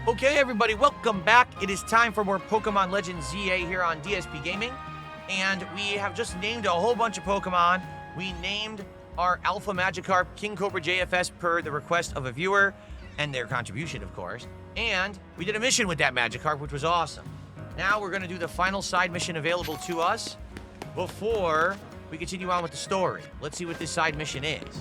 Okay, everybody, welcome back. It is time for more Pokemon Legends ZA here on DSPGaming. And we have just named a whole bunch of Pokemon. We named our Alpha Magikarp King Cobra JFS per the request of a viewer and their contribution, of course. And we did a mission with that Magikarp, which was awesome. Now we're going to do the final side mission available to us before we continue on with the story. Let's see what this side mission is.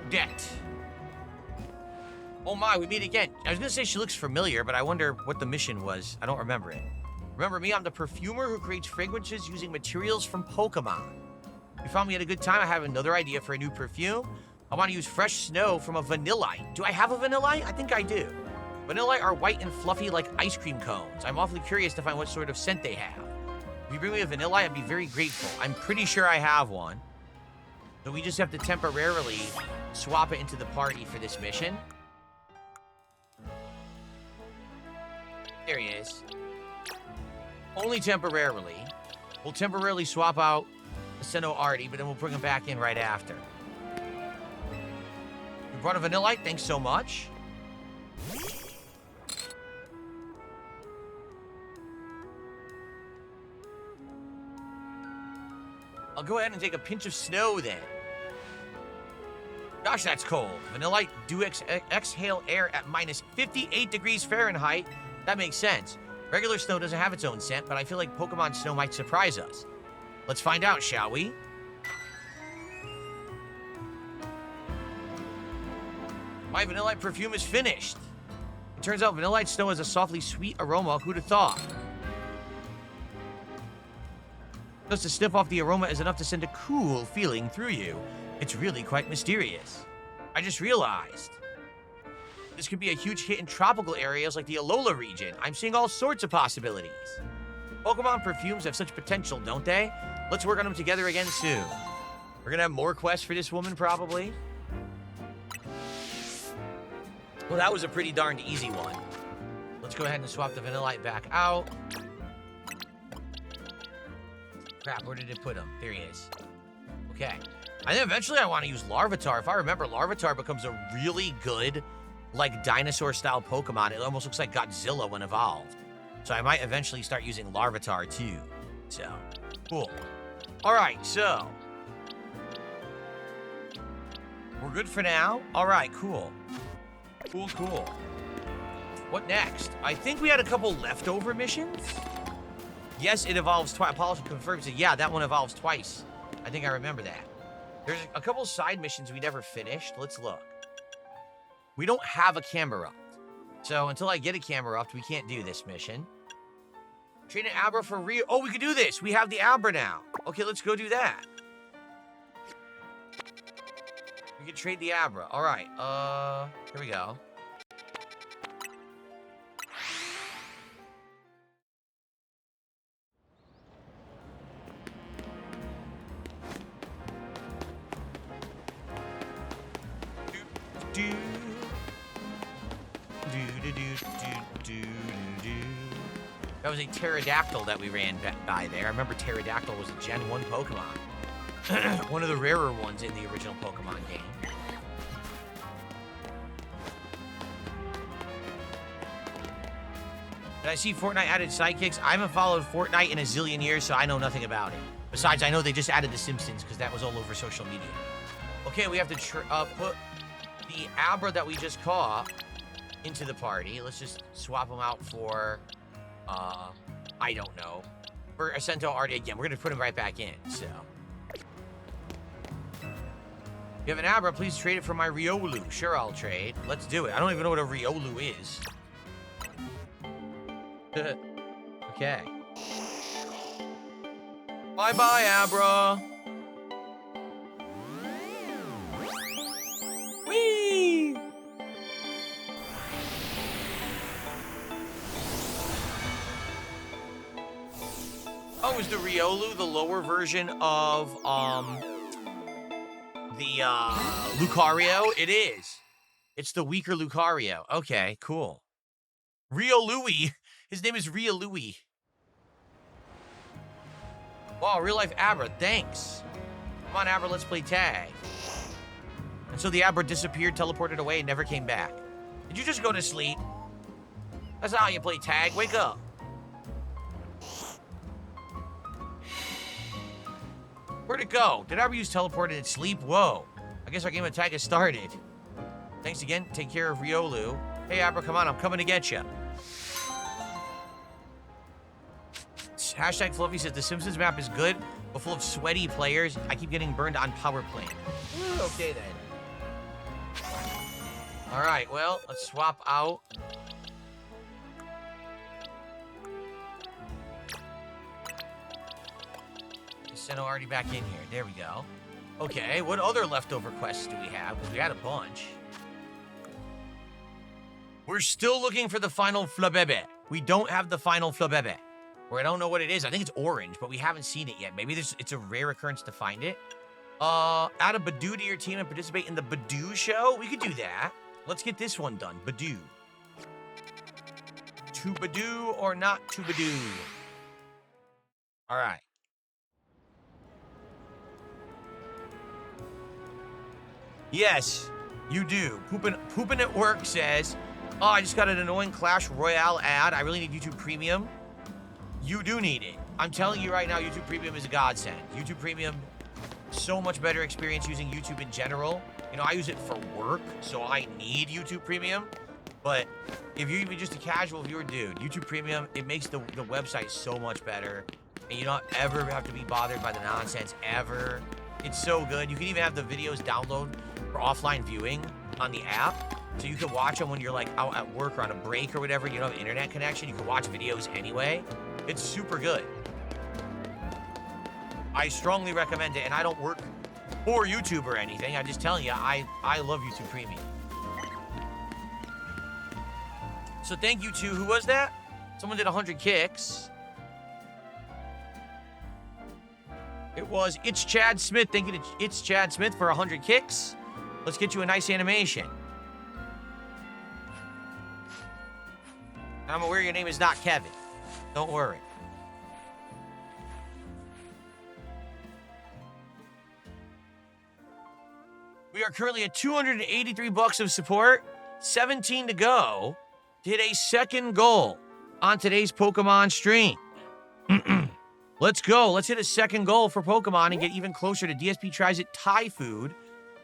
Odette. Oh my, we meet again. I was gonna say she looks familiar, but I wonder what the mission was. I don't remember it. Remember me? I'm the perfumer who creates fragrances using materials from Pokemon. You found me at a good time. I have another idea for a new perfume. I want to use fresh snow from a Vanillite. Do I have a Vanillite? I think I do. Vanillite are white and fluffy like ice cream cones. I'm awfully curious to find what sort of scent they have. If you bring me a Vanillite, I'd be very grateful. I'm pretty sure I have one. So we just have to temporarily swap it into the party for this mission. There he is. Only temporarily. We'll temporarily swap out Ascendo Artie, but then we'll bring him back in right after. You brought a Vanillite? Thanks so much. I'll go ahead and take a pinch of snow then. Gosh, that's cold. Vanillite do exhale air at minus 58 degrees Fahrenheit. That makes sense. Regular snow doesn't have its own scent, but I feel like Pokemon snow might surprise us. Let's find out, shall we? My Vanillite perfume is finished. It turns out Vanillite snow has a softly sweet aroma. Who'd have thought? Just to sniff off the aroma is enough to send a cool feeling through you. It's really quite mysterious. I just realized this could be a huge hit in tropical areas like the Alola region. I'm seeing all sorts of possibilities. Pokemon perfumes have such potential, don't they? Let's work on them together again soon. We're gonna have more quests for this woman, probably. Well, that was a pretty darned easy one. Let's go ahead and swap the Vanillite back out. Crap, where did it put him? There he is. Okay. And then eventually I want to use Larvitar. If I remember, Larvitar becomes a really good, like, dinosaur-style Pokemon. It almost looks like Godzilla when evolved. So I might eventually start using Larvitar, too. So, cool. All right, so. We're good for now? All right, cool. Cool. What next? I think we had a couple leftover missions. Yes, it evolves twice. Apollo confirms it. Yeah, that one evolves twice. I think I remember that. There's a couple side missions we never finished. Let's look. We don't have a Camerupt. So until I get a Camerupt, we can't do this mission. Train an Abra for real. Oh, we can do this. We have the Abra now. Okay, let's go do that. We can trade the Abra. All right. Here we go. That was a Pterodactyl that we ran by there. I remember Pterodactyl was a Gen 1 Pokemon. One of the rarer ones in the original Pokemon game. Did I see Fortnite added sidekicks? I haven't followed Fortnite in a zillion years, so I know nothing about it. Besides, I know they just added The Simpsons because that was all over social media. Okay, we have to put the Abra that we just caught into the party. Let's just swap them out for, I don't know, for Ascento Artie again. We're going to put him right back in, so. You have an Abra, please trade it for my Riolu. Sure, I'll trade. Let's do it. I don't even know what a Riolu is. Okay. Bye-bye, Abra. Whee! Oh, is the Riolu the lower version of, the, Lucario? It is. It's the weaker Lucario. Okay, cool. Riolui. His name is Riolui. Wow, real life Abra, thanks. Come on, Abra, let's play tag. And so the Abra disappeared, teleported away, and never came back. Did you just go to sleep? That's not how you play tag. Wake up. Where'd it go? Did Abra use teleported and sleep? Whoa. I guess our game of tag has started. Thanks again. Take care of Riolu. Hey, Abra, come on. I'm coming to get you. Hashtag Fluffy says the Simpsons map is good, but full of sweaty players. I keep getting burned on power plant. Okay, then. All right, well, let's swap out. Seno already back in here. There we go. Okay, what other leftover quests do we have? Because we had a bunch. We're still looking for the final Flabebe. We don't have the final Flabebe. Or I don't know what it is. I think it's orange, but we haven't seen it yet. Maybe it's a rare occurrence to find it. Add a Badoo to your team and participate in the Badoo show. We could do that. Let's get this one done. Badoo. To Badoo or not to Badoo? All right. Yes, you do. Poopin' at Work says, oh, I just got an annoying Clash Royale ad. I really need YouTube Premium. You do need it. I'm telling you right now, YouTube Premium is a godsend. YouTube Premium, so much better experience using YouTube in general. You know, I use it for work, so I need YouTube Premium. But if you're even just a casual viewer, dude, YouTube Premium, it makes the website so much better. And you don't ever have to be bothered by the nonsense, ever. It's so good. You can even have the videos download for offline viewing on the app. So you can watch them when you're like out at work or on a break or whatever. You don't have internet connection. You can watch videos anyway. It's super good. I strongly recommend it. And I don't work for YouTube or anything. I'm just telling you, I love YouTube Premium. So thank you to, who was that? Someone did 100 kicks. It was It's Chad Smith. Thank you to It's Chad Smith for 100 kicks. Let's get you a nice animation. I'm aware your name is not Kevin. Don't worry. We are currently at 283 bucks of support. 17 to go to hit a second goal on today's Pokemon stream. Let's go. Let's hit a second goal for Pokemon and get even closer to DSP Tries It Thai food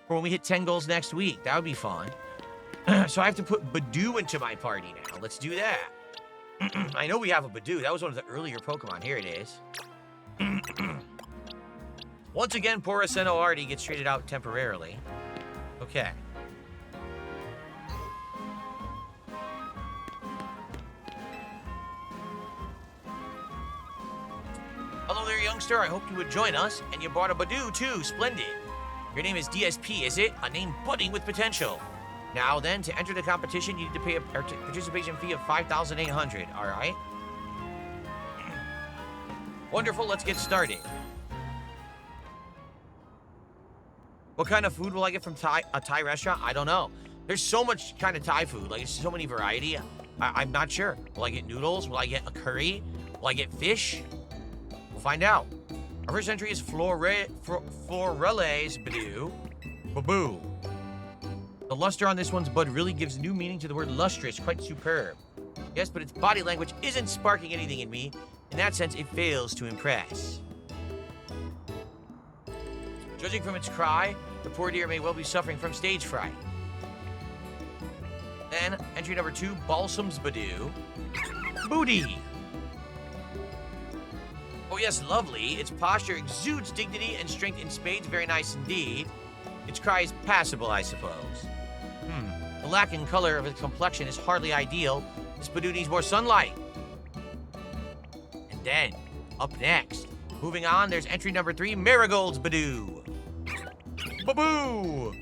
for when we hit 10 goals next week. That would be fun. So I have to put Badoo into my party now. Let's do that. I know we have a Badoo. That was one of the earlier Pokemon. Here it is. Once again, poor Aseno already gets traded out temporarily. Okay. Hello there, youngster. I hope you would join us. And you brought a Badoo, too. Splendid. Your name is DSP, is it? A name budding with potential. Now then, to enter the competition, you need to pay a participation fee of 5,800. All right? Wonderful. Let's get started. What kind of food will I get from a Thai restaurant? I don't know. There's so much kind of Thai food. Like, there's so many variety. I'm not sure. Will I get noodles? Will I get a curry? Will I get fish? We'll find out. Our first entry is Florella's Badoo. Baboo. The luster on this one's bud really gives new meaning to the word lustrous. Quite superb. Yes, but its body language isn't sparking anything in me. In that sense, it fails to impress. Judging from its cry, the poor deer may well be suffering from stage fright. Then, entry number 2, Balsam's Badoo. Booty. Oh yes, lovely. Its posture exudes dignity and strength in spades. Very nice indeed. Its cry is passable, I suppose. The lack in color of its complexion is hardly ideal. This Badoo needs more sunlight. And then, up next, moving on, there's entry number 3, Marigold's Badoo. Baboo!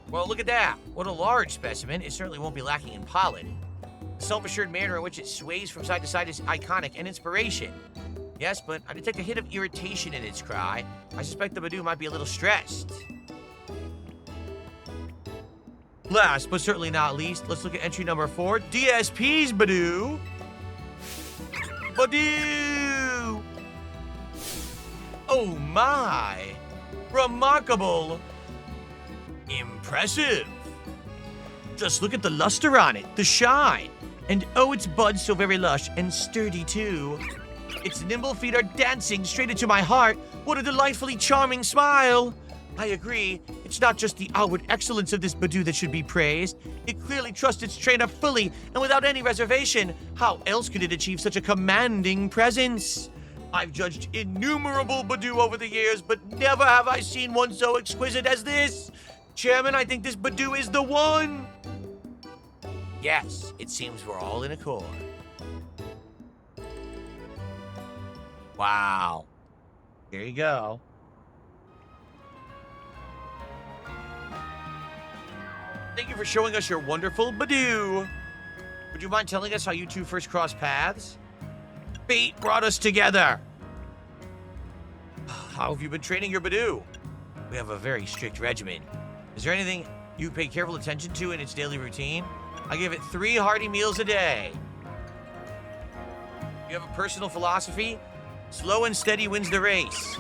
Well, look at that. What a large specimen. It certainly won't be lacking in pollen. The self-assured manner in which it sways from side to side is iconic and inspiration. Yes, but I detect a hint of irritation in its cry. I suspect the Badoo might be a little stressed. Last, but certainly not least, let's look at entry number 4, DSP's Badoo. Badoo! Oh my! Remarkable! Impressive! Just look at the luster on it, the shine. And oh, its buds so very lush and sturdy too. Its nimble feet are dancing straight into my heart. What a delightfully charming smile! I agree, it's not just the outward excellence of this Badoo that should be praised. It clearly trusts its trainer fully and without any reservation. How else could it achieve such a commanding presence? I've judged innumerable Badoo over the years, but never have I seen one so exquisite as this. Chairman, I think this Badoo is the one. Yes, it seems we're all in accord. Wow. Here you go. Thank you for showing us your wonderful Badoo. Would you mind telling us how you two first crossed paths? Fate brought us together. How have you been training your Badoo? We have a very strict regimen. Is there anything you pay careful attention to in its daily routine? I give it 3 hearty meals a day. You have a personal philosophy? Slow and steady wins the race.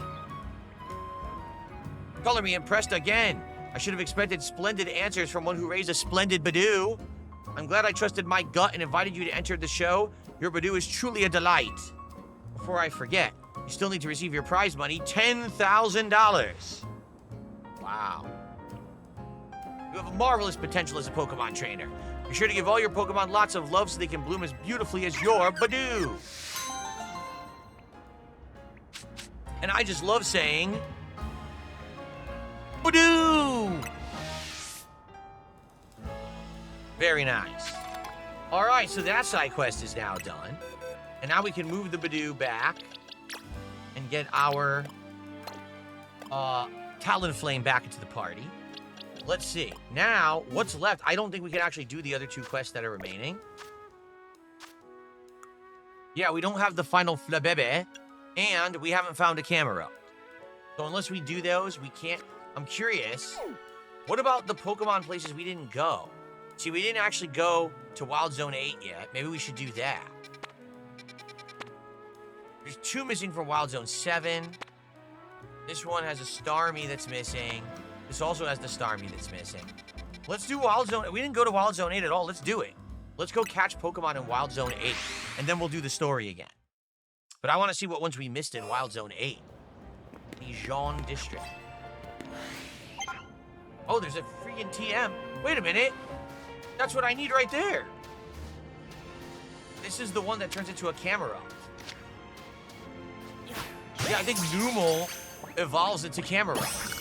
Color me impressed again. I should have expected splendid answers from one who raised a splendid Badoo. I'm glad I trusted my gut and invited you to enter the show. Your Badoo is truly a delight. Before I forget, you still need to receive your prize money, $10,000. Wow. You have a marvelous potential as a Pokemon trainer. Be sure to give all your Pokemon lots of love so they can bloom as beautifully as your Badoo. And I just love saying, Badoo! Very nice. All right, so that side quest is now done. And now we can move the Badoo back and get our Talonflame back into the party. Let's see. Now, what's left? I don't think we can actually do the other 2 quests that are remaining. Yeah, we don't have the final Flabebe, and we haven't found a Camerupt. So unless we do those, we can't. I'm curious. What about the Pokemon places we didn't go? See, we didn't actually go to Wild Zone 8 yet. Maybe we should do that. There's 2 missing from Wild Zone 7. This one has a Starmie that's missing. This also has the Starmie that's missing. Let's do Wild Zone. We didn't go to Wild Zone 8 at all. Let's do it. Let's go catch Pokemon in Wild Zone 8. And then we'll do the story again. But I want to see what ones we missed in Wild Zone 8. Dijon District. Oh, there's a freaking TM. Wait a minute. That's what I need right there. This is the one that turns into a Camerupt. Yeah, I think Numel evolves into Camerupt.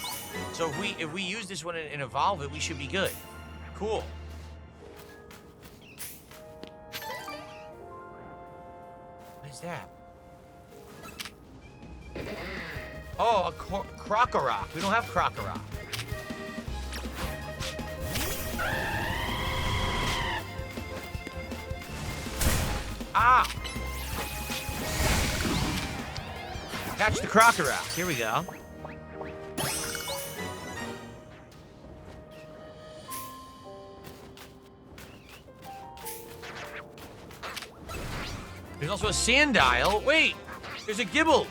So if we use this one and evolve it, we should be good. Cool. What is that? Oh, a Krokorok. We don't have Krokorok. Ah! Catch the Krokorok. Here we go. There's also a Sandile. Wait! There's a Gibble.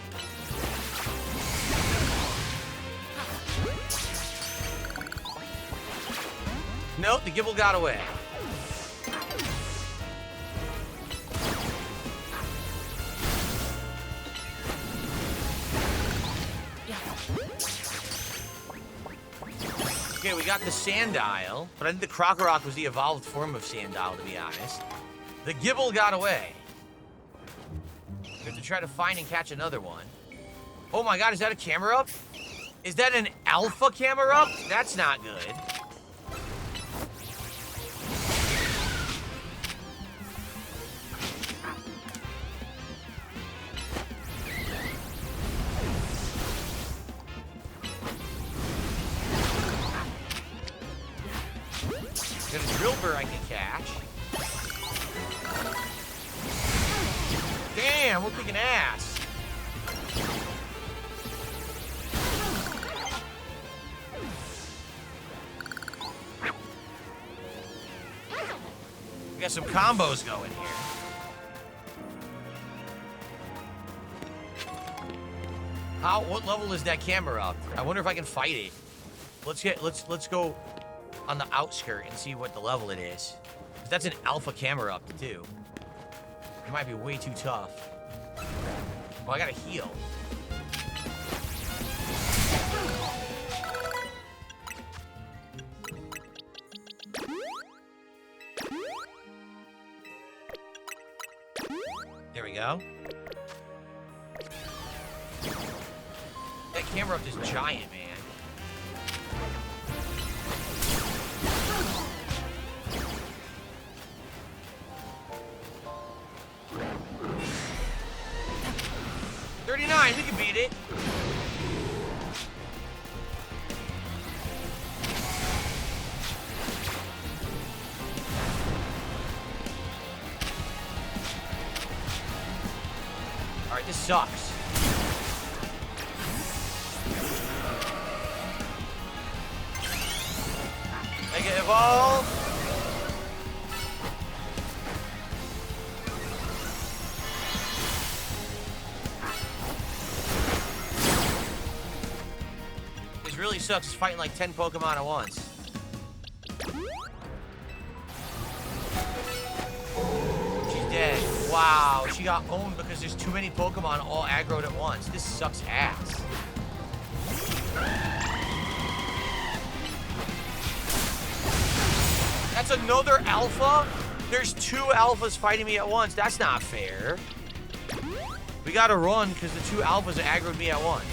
Nope, the Gibble got away. Okay, we got the Sandile, but I think the Krokorok was the evolved form of Sandile, to be honest. The Gibble got away. We have to try to find and catch another one. Oh my god, is that a Camerupt? Is that an Alpha Camerupt? That's not good. Got a Drillbur I can catch. Damn, we're kicking ass. We got some combos going here. What level is that camera up? I wonder if I can fight it. Let's go on the outskirt and see what the level it is. That's an alpha camera up too. It might be way too tough. Oh, I gotta heal. There we go. That camera up is giant, man. We can beat it. All right, this sucks. Mega Evolve. Really sucks. It's fighting like 10 Pokemon at once. She's dead. Wow, she got owned because there's too many Pokemon all aggroed at once. This sucks ass. That's another alpha? There's 2 alphas fighting me at once. That's not fair. We gotta run because the 2 alphas aggroed me at once.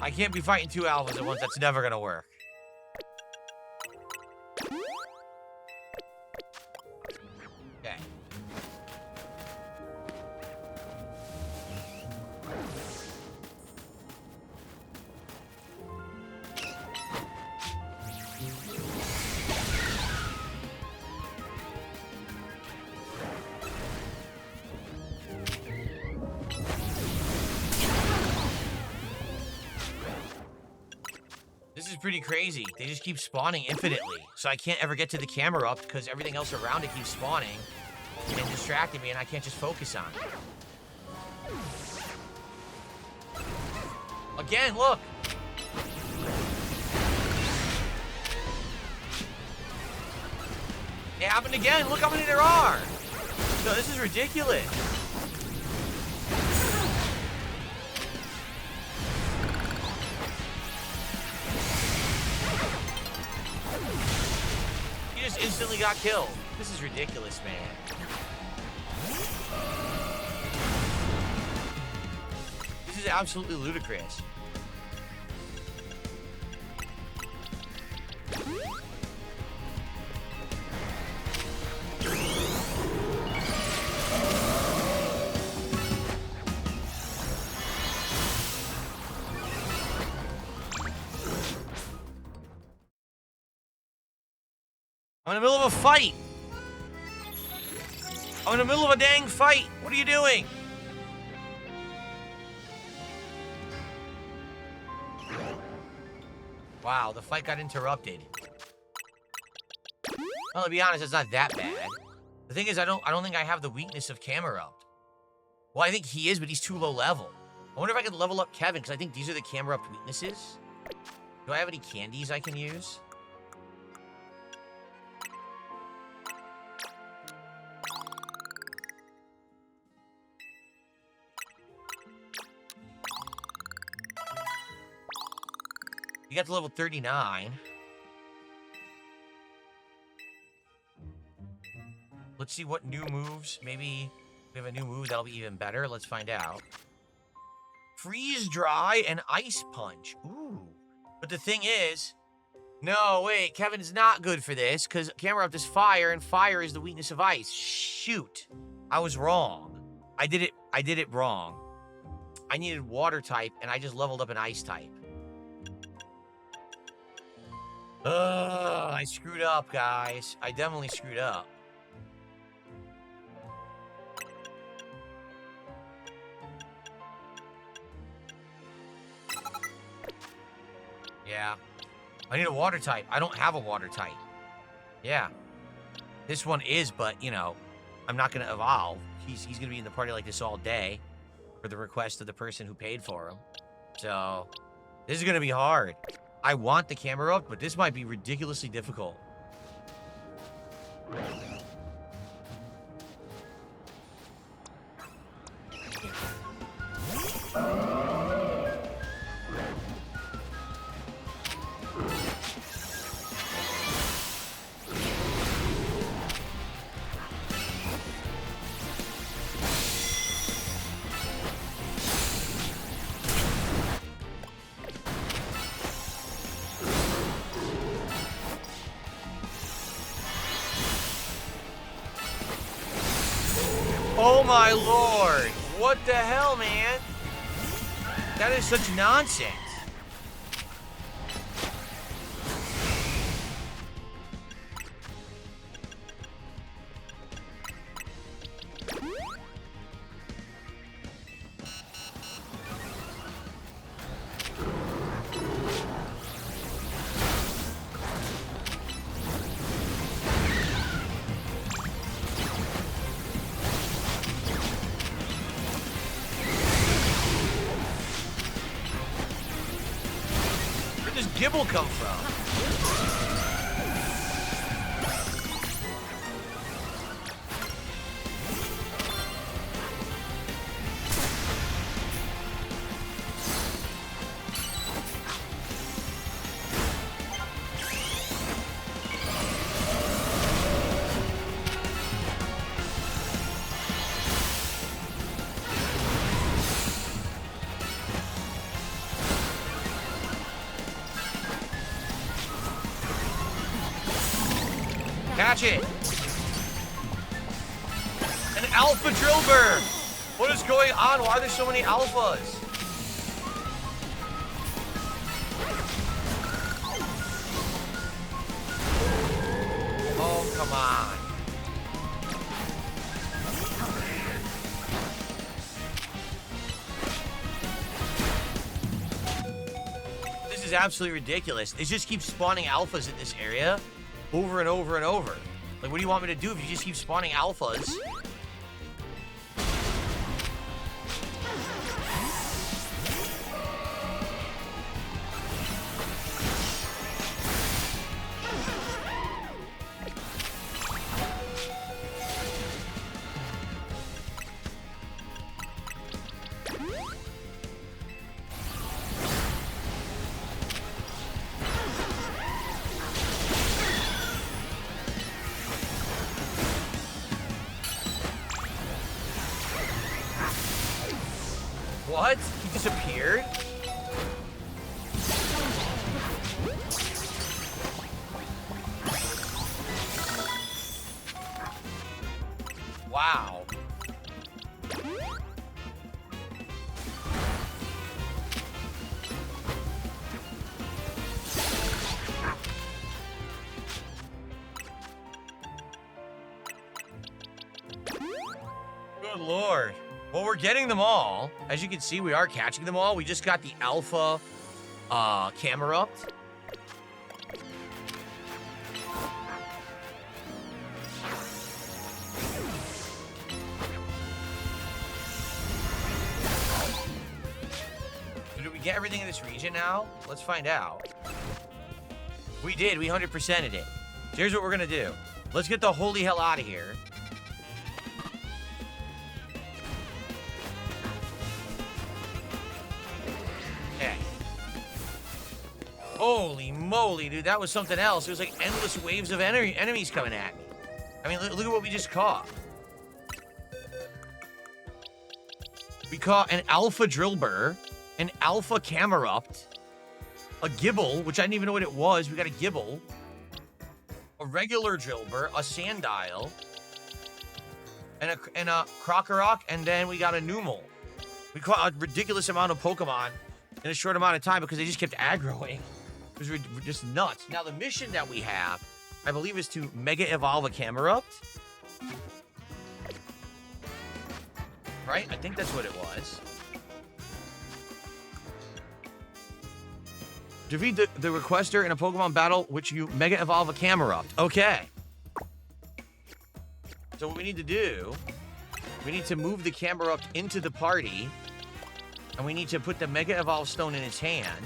I can't be fighting 2 alphas at once. That's never gonna work. Okay. This is pretty crazy. They just keep spawning infinitely. So I can't ever get to the camera up because everything else around it keeps spawning and distracting me and I can't just focus on it. Again, look. It happened again. Look how many there are. No, this is ridiculous. He just instantly got killed. This is ridiculous, man. This is absolutely ludicrous. I'm in the middle of a fight. I'm in the middle of a dang fight. What are you doing? Wow, the fight got interrupted. Well, to be honest, it's not that bad. The thing is, I don't think I have the weakness of Camerupt. Well, I think he is, but he's too low level. I wonder if I could level up Kevin, because I think these are the Camerupt weaknesses. Do I have any candies I can use? You got to level 39. Let's see what new moves. Maybe we have a new move that'll be even better. Let's find out. Freeze Dry and Ice Punch. Ooh. But the thing is... No, wait. Kevin's not good for this because Camerupt is fire and fire is the weakness of ice. Shoot. I was wrong. I did it wrong. I needed water type and I just leveled up an ice type. Ugh, I screwed up, guys. I definitely screwed up. Yeah. I need a water type. I don't have a water type. Yeah. This one is, but, you know, I'm not going to evolve. He's going to be in the party like this all day for the request of the person who paid for him. So, this is going to be hard. I want the camera up, but this might be ridiculously difficult. Oh my lord! What the hell, man? That is such nonsense. Gibble come from? Catch it! An alpha drillbur! What is going on? Why are there so many alphas? Oh, come on. This is absolutely ridiculous. It just keeps spawning alphas in this area. Over and over and over. Like, what do you want me to do if you just keep spawning alphas? What? He disappeared? Wow. Good lord. Well, we're getting them all. As you can see, we are catching them all. We just got the alpha camera up. So did we get everything in this region now? Let's find out. We did. We 100%ed it. So here's what we're going to do. Let's get the holy hell out of here. Holy moly, dude, that was something else. It was like endless waves of enemies coming at me. I mean, look at what we just caught. We caught an alpha drillbur, an alpha camerupt, a gibble, which I didn't even know what it was. We got a gibble, a regular drillbur, a sandile, and a crocorock, and then we got a numel. We caught a ridiculous amount of Pokemon in a short amount of time because they just kept aggroing. It was just nuts. Now, the mission that we have, I believe, is to Mega Evolve a Camerupt. Right? I think that's what it was. Defeat the requester in a Pokemon battle, which you Mega Evolve a Camerupt. Okay. So what we need to do, we need to move the Camerupt into the party, and we need to put the Mega Evolve Stone in its hand.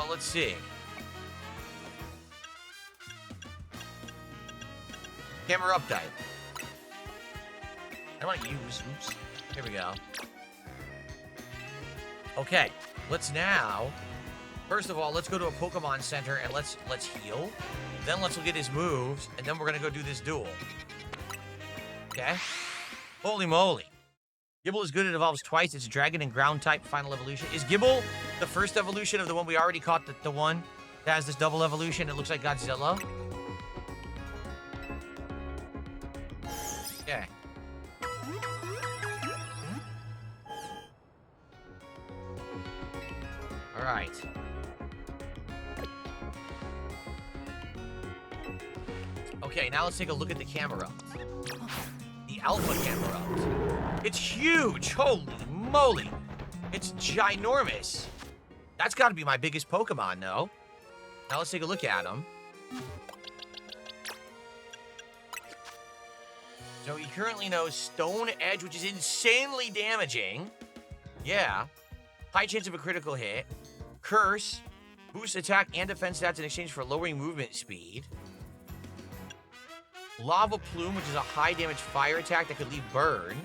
Let's see. Camerupt type. I want to use, oops. Here we go. Okay, let's now, first of all, let's go to a Pokemon Center and let's heal. Then let's look at his moves, and then we're gonna go do this duel. Okay? Holy moly. Gible is good, it evolves twice. It's Dragon and Ground type final evolution. Is Gible the first evolution of the one we already caught, the one that has this double evolution? It looks like Godzilla. Okay. All right. Okay, now let's take a look at the Camerupt. The Alpha Camerupt. It's huge! Holy moly! It's ginormous. That's got to be my biggest Pokemon, no? Now let's take a look at him. So he currently knows Stone Edge, which is insanely damaging. Yeah. High chance of a critical hit. Curse. Boosts attack and defense stats in exchange for lowering movement speed. Lava Plume, which is a high damage fire attack that could leave burn.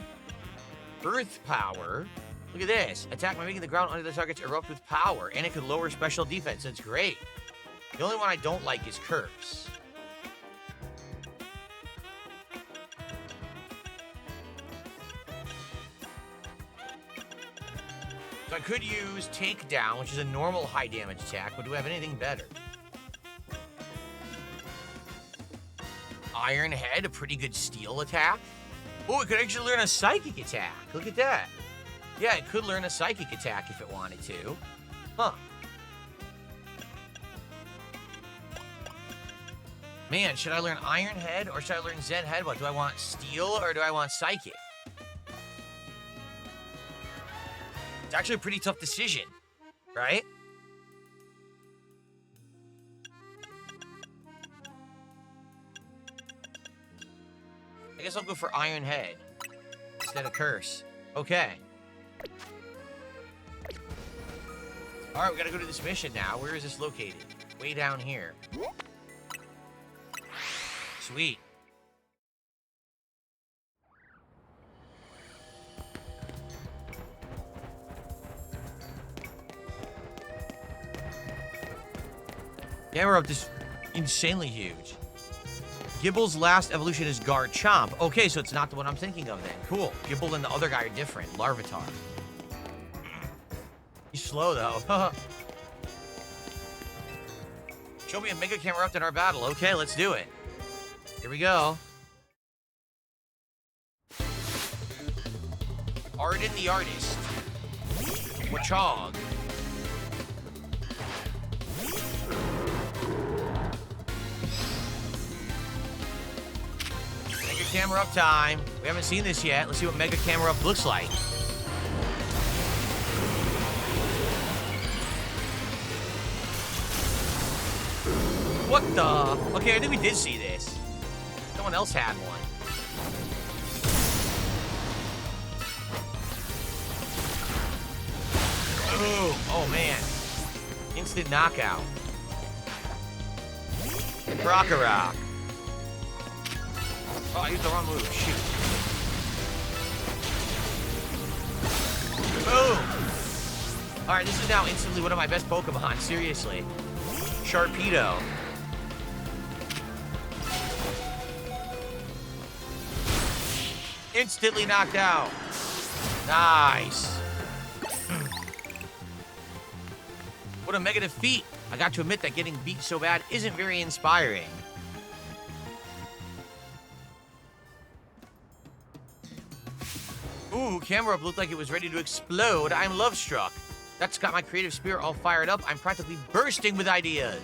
Earth Power. Look at this. Attack by making the ground under the targets erupt with power, and it could lower special defense. That's great. The only one I don't like is Curse. So I could use Takedown, which is a normal high damage attack, but do I have anything better? Iron Head, a pretty good steel attack. Oh, it could actually learn a psychic attack. Look at that. Yeah, it could learn a psychic attack if it wanted to. Huh. Man, should I learn Iron Head or should I learn Zen Head? What, do I want steel or do I want psychic? It's actually a pretty tough decision, right? I guess I'll go for Iron Head instead of Curse. Okay. All right, we gotta go to this mission now. Where is this located? Way down here. Sweet. Yeah, we're up this insanely huge. Gible's last evolution is Garchomp. Okay, so it's not the one I'm thinking of then. Cool. Gibble and the other guy are different. Larvitar. He's slow, though. Show me a Mega Camerupt in our battle. Okay, let's do it. Here we go. Arden the Artist. Wachog. Mega Camerupt time. We haven't seen this yet. Let's see what Mega Camerupt looks like. What the? Okay, I think we did see this. Someone else had one. Ooh, oh man. Instant knockout. Rock-a-rock. Oh, I used the wrong move. Shoot. Boom. Alright, this is now instantly one of my best Pokemon. Seriously. Sharpedo. Instantly knocked out. Nice. What a mega defeat. I got to admit that getting beat so bad isn't very inspiring. Ooh, Camerupt looked like it was ready to explode. I'm love-struck. That's got my creative spirit all fired up. I'm practically bursting with ideas.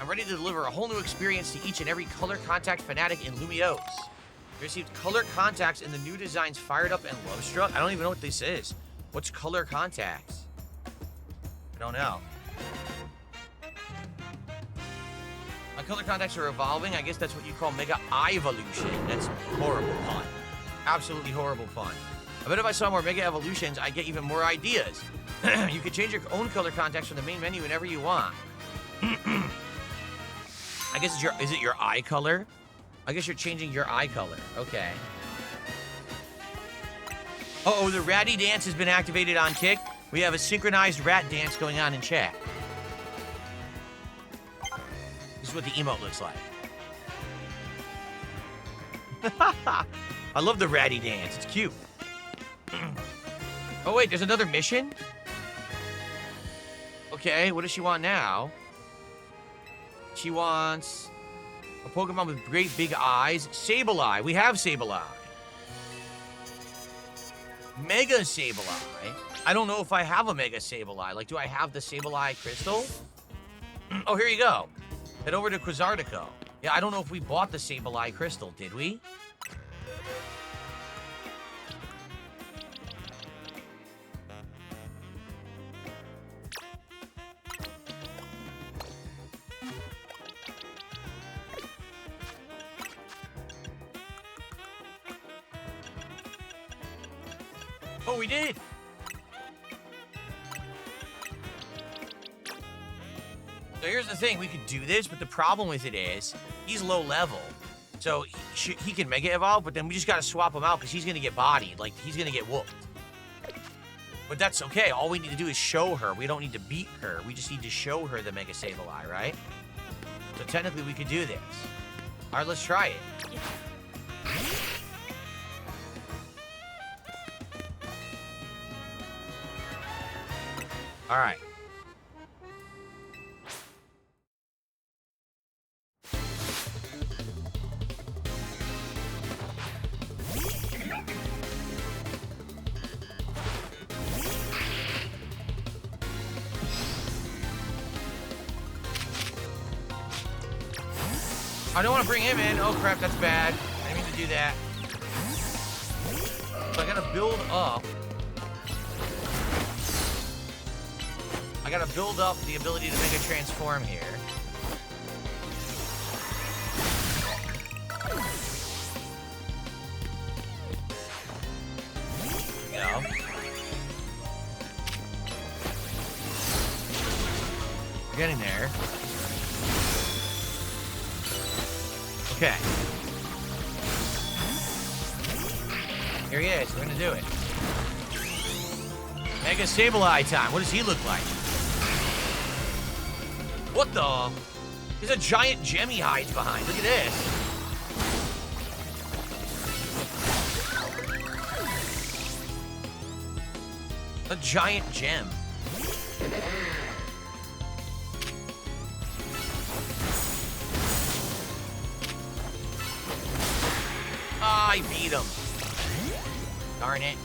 I'm ready to deliver a whole new experience to each and every color contact fanatic in Lumiose. We received color contacts in the new designs Fired Up and Love Struck. I don't even know what this is. What's color contacts? I don't know. My color contacts are evolving. I guess that's what you call Mega Evolution. That's horrible pun. Absolutely horrible pun. I bet if I saw more Mega Evolutions, I'd get even more ideas. You could change your own color contacts from the main menu whenever you want. I guess is it your eye color? I guess you're changing your eye color. Okay. Uh-oh, the ratty dance has been activated on Kick. We have a synchronized rat dance going on in chat. This is what the emote looks like. I love the ratty dance. It's cute. Oh, wait, there's another mission? Okay, what does she want now? She wants a Pokemon with great big eyes. Sableye. We have Sableye. Mega Sableye. I don't know if I have a Mega Sableye. Like, do I have the Sableye crystal? Oh, here you go. Head over to Quasartico. Yeah, I don't know if we bought the Sableye crystal, did we? Oh, we did. So here's the thing, we could do this, but the problem with it is, he's low level. So he can Mega Evolve, but then we just gotta swap him out because he's gonna get bodied, like he's gonna get whooped. But that's okay, all we need to do is show her. We don't need to beat her, we just need to show her the Mega Sableye, right? So technically we could do this. All right, let's try it. All right. I don't want to bring him in. Oh crap, that's bad. I didn't mean to do that. So I gotta build up. I gotta build up the ability to Mega Transform here. There we go. We're getting there. Okay. Here he is. We're gonna do it. Mega Sableye time. What does he look like? What the? There's a giant gem he hides behind. Look at this. A giant gem. Ah, I beat him. Darn it.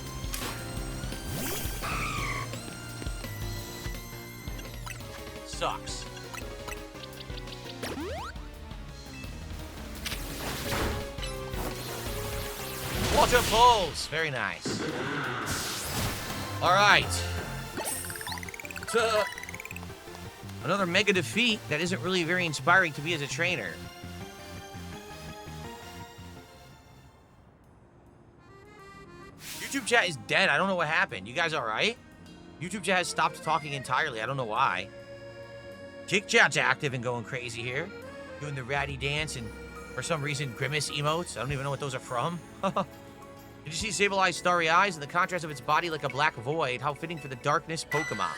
Sucks. Water pulls. Very nice. All right. Another mega defeat that isn't really very inspiring to me as a trainer. YouTube chat is dead. I don't know what happened. You guys all right? YouTube chat has stopped talking entirely. I don't know why. Kick chat's active and going crazy here. Doing the ratty dance and, for some reason, grimace emotes. I don't even know what those are from. Did you see Sableye's starry eyes and the contrast of its body like a black void? How fitting for the darkness Pokemon.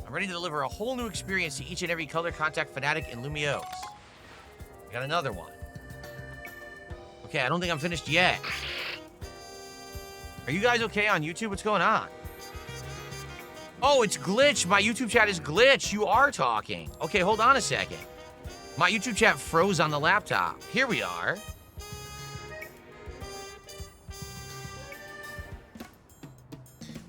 I'm ready to deliver a whole new experience to each and every color contact fanatic in Lumiose. I got another one. Okay, I don't think I'm finished yet. Are you guys okay on YouTube? What's going on? Oh, it's glitched. My YouTube chat is glitched. You are talking. Okay, hold on a second. My YouTube chat froze on the laptop. Here we are.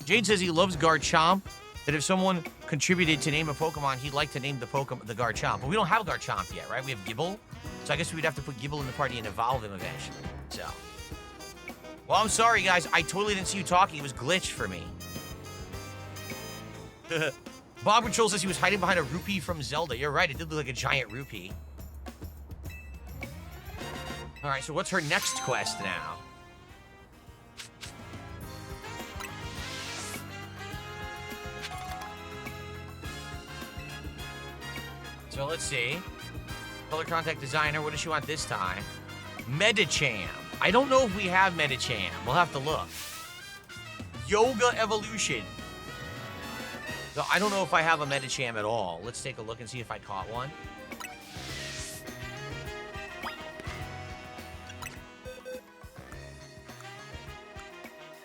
Jade says he loves Garchomp, that if someone contributed to name a Pokemon he'd like to name the Garchomp. But we don't have Garchomp yet, right? We have Gibble. So I guess we'd have to put Gibble in the party and evolve him eventually. So. Well, I'm sorry, guys. I totally didn't see you talking. It was glitched for me. Bob Patrol says he was hiding behind a rupee from Zelda. You're right. It did look like a giant rupee. All right, so what's her next quest now? So let's see. Color contact designer. What does she want this time? Medicham. I don't know if we have Medicham. We'll have to look. Yoga Evolution. So I don't know if I have a Medicham at all. Let's take a look and see if I caught one.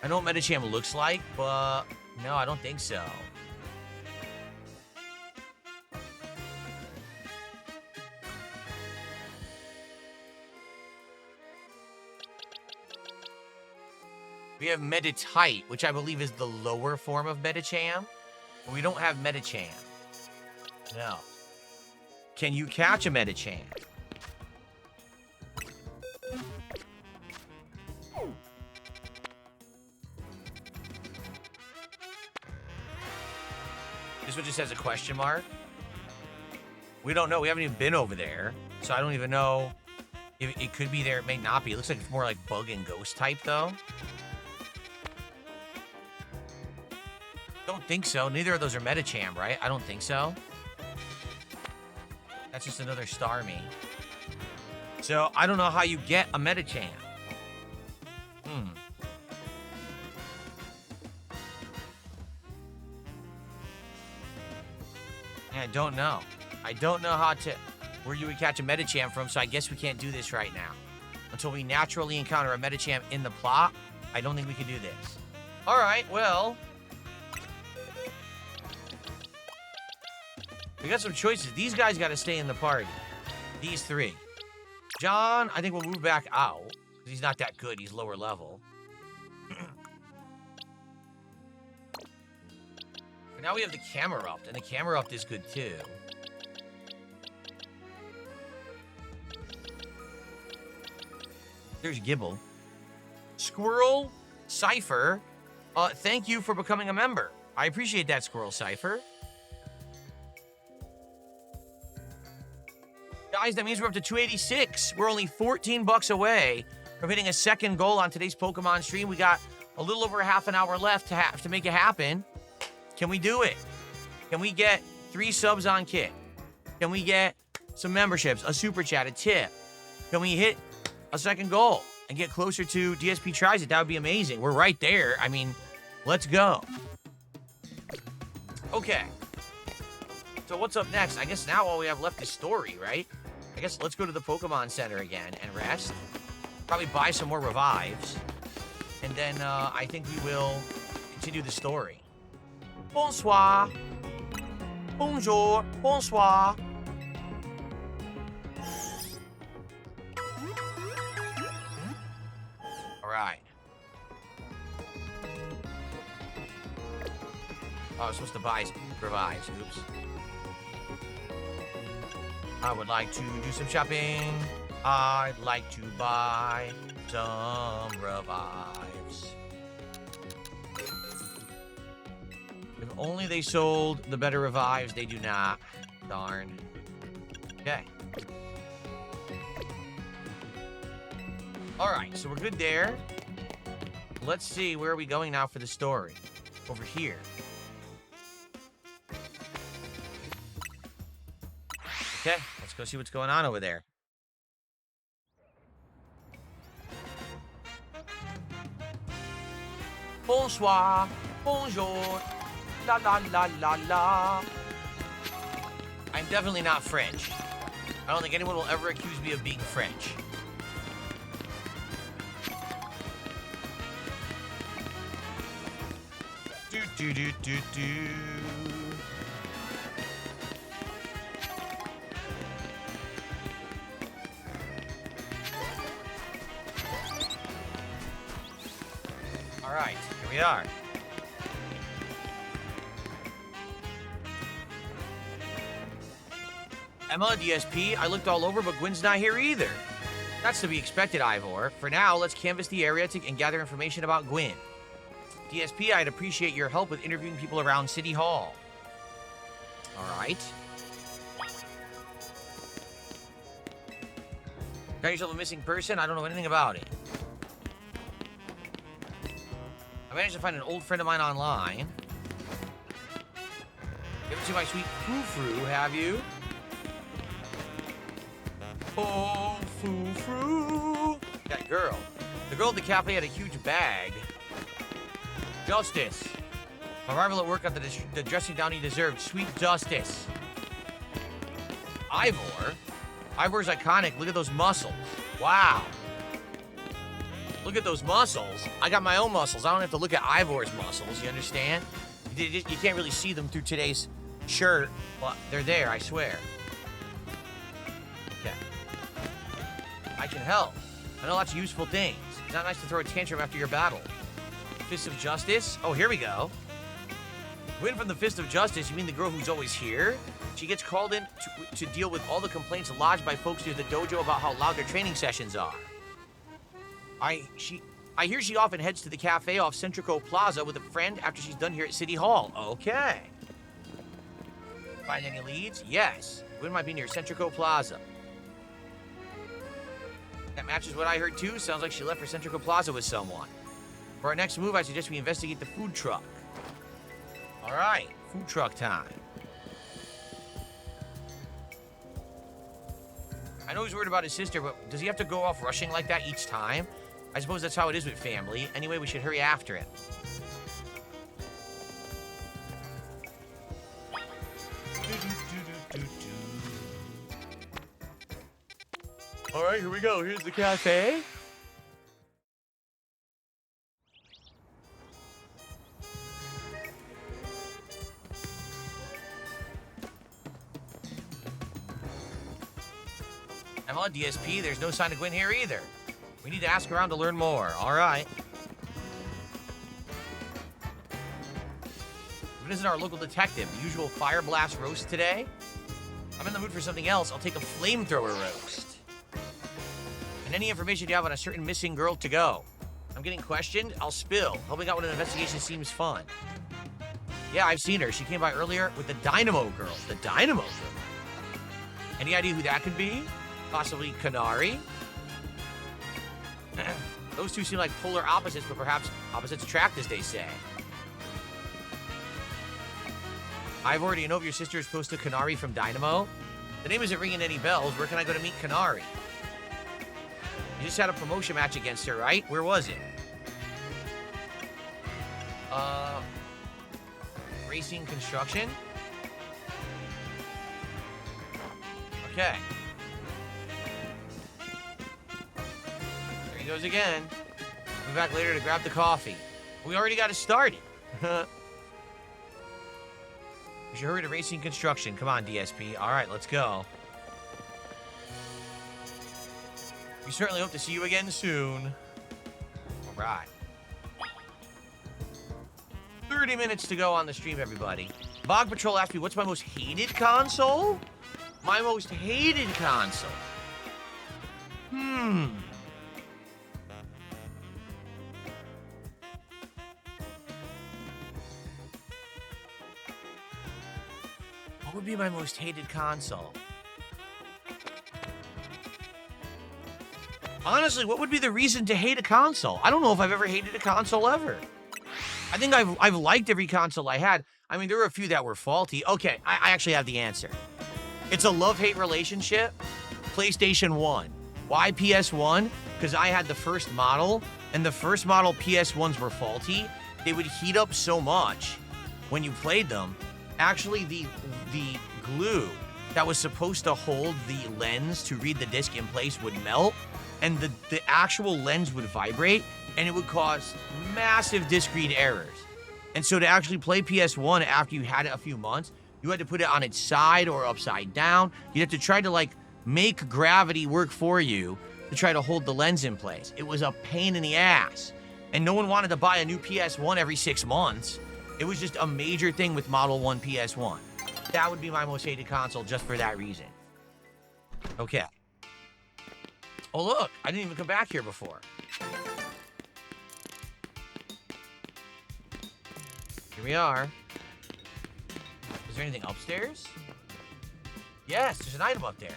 I know what Medicham looks like, but no, I don't think so. We have Meditite, which I believe is the lower form of Medicham. But we don't have Medicham. No. Can you catch a Medicham? This one just has a question mark. We don't know. We haven't even been over there. So I don't even know if it could be there. It may not be. It looks like it's more like bug and ghost type, though. Don't think so. Neither of those are Medicham, right? I don't think so. That's just another Starmie. So I don't know how you get a Medicham. I don't know. I don't know where you would catch a Medicham from, so I guess we can't do this right now. Until we naturally encounter a Medicham in the plot, I don't think we can do this. All right, well. We got some choices. These guys got to stay in the party. These three. John, I think we'll move back out. Because he's not that good. He's lower level. But now we have the Camerupt. And the Camerupt is good too. There's Gibble. Squirrel Cypher. Thank you for becoming a member. I appreciate that, Squirrel Cypher. Guys, that means we're up to 286. We're only 14 bucks away from hitting a second goal on today's Pokemon stream. We got a little over half an hour left to make it happen. Can we do it? Can we get 3 subs on Kit? Can we get some memberships, a super chat, a tip? Can we hit a second goal and get closer to DSP Tries It? That would be amazing. We're right there. I mean, let's go. Okay. So what's up next? I guess now all we have left is story, right? I guess let's go to the Pokemon Center again and rest. Probably buy some more revives. And then I think we will continue the story. Bonsoir. Bonjour. Bonsoir. All right. Oh, I was supposed to buy revives. Oops. I would like to do some shopping. I'd like to buy some revives. If only they sold the better revives, they do not. Darn. Okay. Alright, so we're good there. Let's see, where are we going now for the story? Over here. Okay, let's go see what's going on over there. Bonsoir, bonjour, la la la la la. I'm definitely not French. I don't think anyone will ever accuse me of being French. Do do do do do. All right, here we are. Emma, DSP, I looked all over, but Gwen's not here either. That's to be expected, Ivor. For now, let's canvass the area and gather information about Gwen. DSP, I'd appreciate your help with interviewing people around City Hall. All right. Got yourself a missing person? I don't know anything about it. I managed to find an old friend of mine online. You haven't seen my sweet Foo-Frou, have you? Oh, Foo-Frou. That girl. The girl at the cafe had a huge bag. Justice. My rival at work got the dressing down he deserved. Sweet justice. Ivor? Ivor's iconic. Look at those muscles. Wow. Look at those muscles. I got my own muscles. I don't have to look at Ivor's muscles. You understand? You can't really see them through today's shirt, but they're there, I swear. Okay. I can help. I know lots of useful things. It's not nice to throw a tantrum after your battle. Fist of Justice? Oh, here we go. Win from the Fist of Justice, you mean the girl who's always here? She gets called in to deal with all the complaints lodged by folks near the dojo about how loud their training sessions are. I hear she often heads to the cafe off Centrico Plaza with a friend after she's done here at City Hall. Okay. Find any leads? Yes. Gwen might be near Centrico Plaza. That matches what I heard too. Sounds like she left for Centrico Plaza with someone. For our next move, I suggest we investigate the food truck. All right, food truck time. I know he's worried about his sister, but does he have to go off rushing like that each time? I suppose that's how it is with family. Anyway, we should hurry after him. All right, here we go. Here's the cafe. I'm on DSP. There's no sign of Gwen here either. We need to ask around to learn more. All right. Gwen isn't our local detective. The usual fire blast roast today? I'm in the mood for something else. I'll take a flamethrower roast. And any information you have on a certain missing girl to go. I'm getting questioned. I'll spill. Helping out with an investigation seems fun. Yeah, I've seen her. She came by earlier with the Dynamo Girl. The Dynamo Girl? Any idea who that could be? Possibly Kanari? Those two seem like polar opposites, but perhaps opposites attract, as they say. Ivor, do you know if your sister is close to Kanari from Dynamo? The name isn't ringing any bells. Where can I go to meet Kanari? You just had a promotion match against her, right? Where was it? Racing Construction? Okay. There he goes again. We'll be back later to grab the coffee. We already got it started. We should hurry to Racing Construction. Come on, DSP. All right, let's go. We certainly hope to see you again soon. All right. 30 minutes to go on the stream, everybody. Bog Patrol asked me, what's my most hated console? My most hated console. What would be my most hated console? Honestly, what would be the reason to hate a console? I don't know if I've ever hated a console ever. I think I've liked every console I had. I mean, there were a few that were faulty. Okay, I actually have the answer. It's a love-hate relationship. PlayStation 1. Why PS1? Because I had the first model, and the first model PS1s were faulty. They would heat up so much when you played them. Actually, the glue that was supposed to hold the lens to read the disc in place would melt, and the actual lens would vibrate, and it would cause massive disc read errors. And so to actually play PS1 after you had it a few months, you had to put it on its side or upside down. You'd have to try to, like, make gravity work for you to try to hold the lens in place. It was a pain in the ass. And no one wanted to buy a new PS1 every 6 months. It was just a major thing with Model 1 PS1. That would be my most hated console just for that reason. Okay. Oh, look. I didn't even come back here before. Here we are. Is there anything upstairs? Yes, there's an item up there.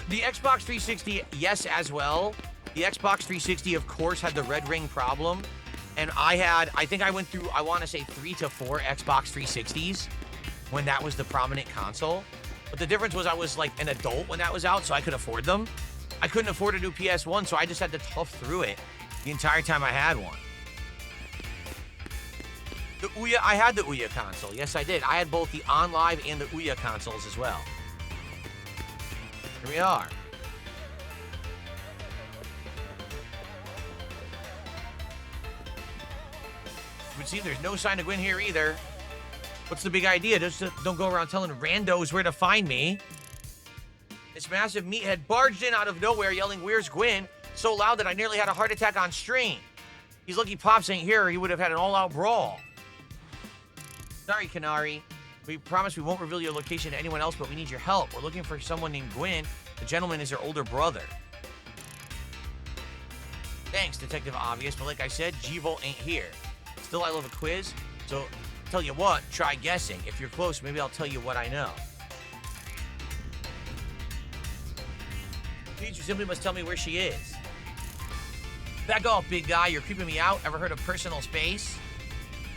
The Xbox 360, yes, as well. The Xbox 360, of course, had the red ring problem. And I think I went through, I want to say 3 to 4 Xbox 360s when that was the prominent console. But the difference was I was like an adult when that was out, so I could afford them. I couldn't afford a new PS1, so I just had to tough through it the entire time I had one. The Ouya, I had the Ouya console. Yes, I did. I had both the OnLive and the Ouya consoles as well. Here we are. It would seem there's no sign of Gwen here either. What's the big idea? Just don't go around telling randos where to find me. This massive meathead barged in out of nowhere yelling, "Where's Gwen?" so loud that I nearly had a heart attack on stream. He's lucky Pops ain't here or he would have had an all-out brawl. Sorry, Canary. We promise we won't reveal your location to anyone else, but we need your help. We're looking for someone named Gwen. The gentleman is her older brother. Thanks, Detective Obvious, but like I said, G-Volt ain't here. Still, I love a quiz, so tell you what, try guessing. If you're close, maybe I'll tell you what I know. Please, you simply must tell me where she is. Back off, big guy. You're creeping me out. Ever heard of personal space?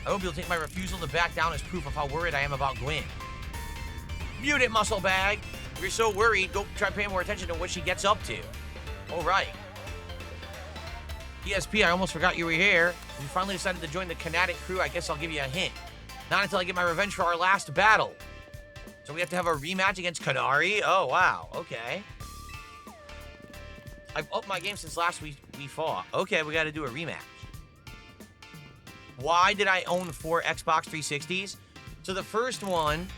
I hope you'll take my refusal to back down as proof of how worried I am about Gwen. Mute it, muscle bag. If you're so worried, go try paying more attention to what she gets up to. All right. DSP, I almost forgot you were here. When you finally decided to join the Kinetic crew, I guess I'll give you a hint. Not until I get my revenge for our last battle. So we have to have a rematch against Canary? Oh, wow. Okay. I've upped my game since last we fought. Okay, we got to do a rematch. Why did I own 4 Xbox 360s? So the first one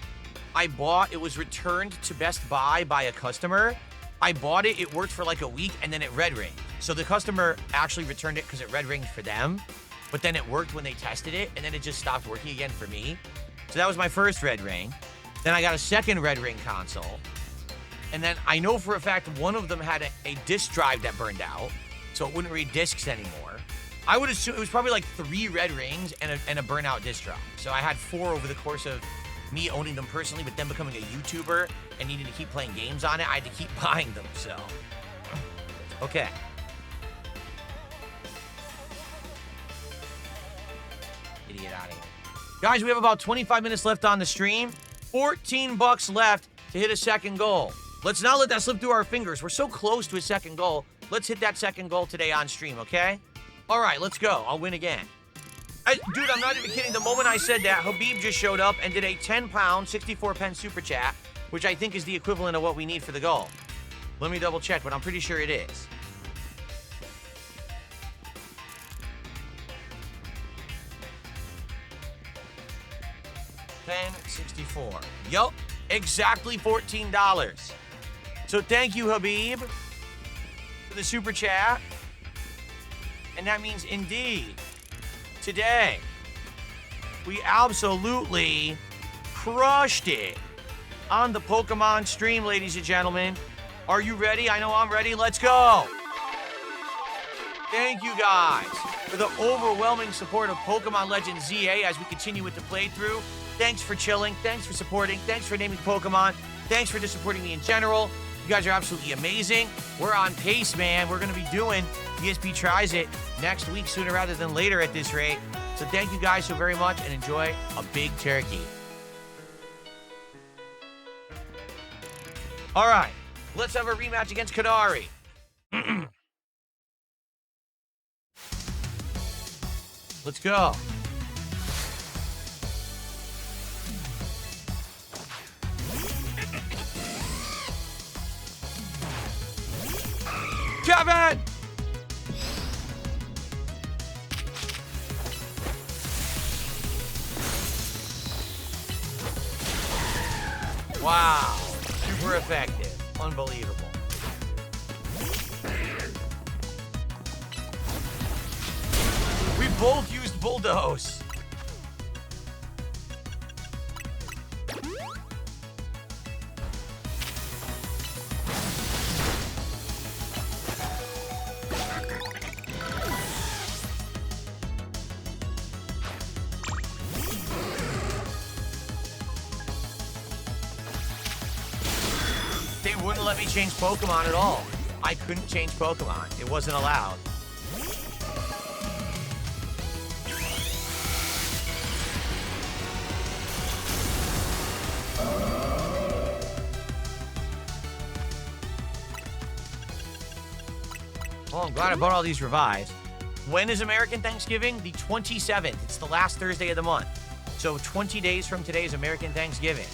I bought, it was returned to Best Buy by a customer. I bought it, it worked for like a week, and then it red ringed. So the customer actually returned it because it red ringed for them, but then it worked when they tested it, and then it just stopped working again for me. So that was my first red ring. Then I got a second red ring console. And then I know for a fact one of them had a disk drive that burned out, so it wouldn't read discs anymore. I would assume it was probably like 3 red rings and a burnout disk drive. So I had 4 over the course of me owning them personally, but then becoming a YouTuber and needing to keep playing games on it, I had to keep buying them, so. Okay. Idiot out of here. Guys, we have about 25 minutes left on the stream. 14 bucks left to hit a second goal. Let's not let that slip through our fingers. We're so close to a second goal. Let's hit that second goal today on stream, okay? All right, let's go. I'll win again. Dude, I'm not even kidding. The moment I said that, Habib just showed up and did a 10-pound, 64-pence super chat, which I think is the equivalent of what we need for the goal. Let me double check, but I'm pretty sure it is. $10.64. Yup, exactly $14. So thank you, Habib, for the super chat. And that means indeed, today, we absolutely crushed it on the Pokemon stream, ladies and gentlemen. Are you ready? I know I'm ready. Let's go. Thank you guys for the overwhelming support of Pokemon Legends ZA as we continue with the playthrough. Thanks for chilling. Thanks for supporting. Thanks for naming Pokemon. Thanks for just supporting me in general. You guys are absolutely amazing. We're on pace, man. We're going to be doing DSP Tries It next week sooner rather than later at this rate. So thank you guys so very much and enjoy a big turkey. All right, let's have a rematch against Kadari. Let's go. Kevin! Wow, super effective. Unbelievable. We both used Bulldoze. let me change Pokemon at all. I couldn't change Pokemon. It wasn't allowed. Well, I'm glad I bought all these revives. When is American Thanksgiving? The 27th. It's the last Thursday of the month. So 20 days from today is American Thanksgiving.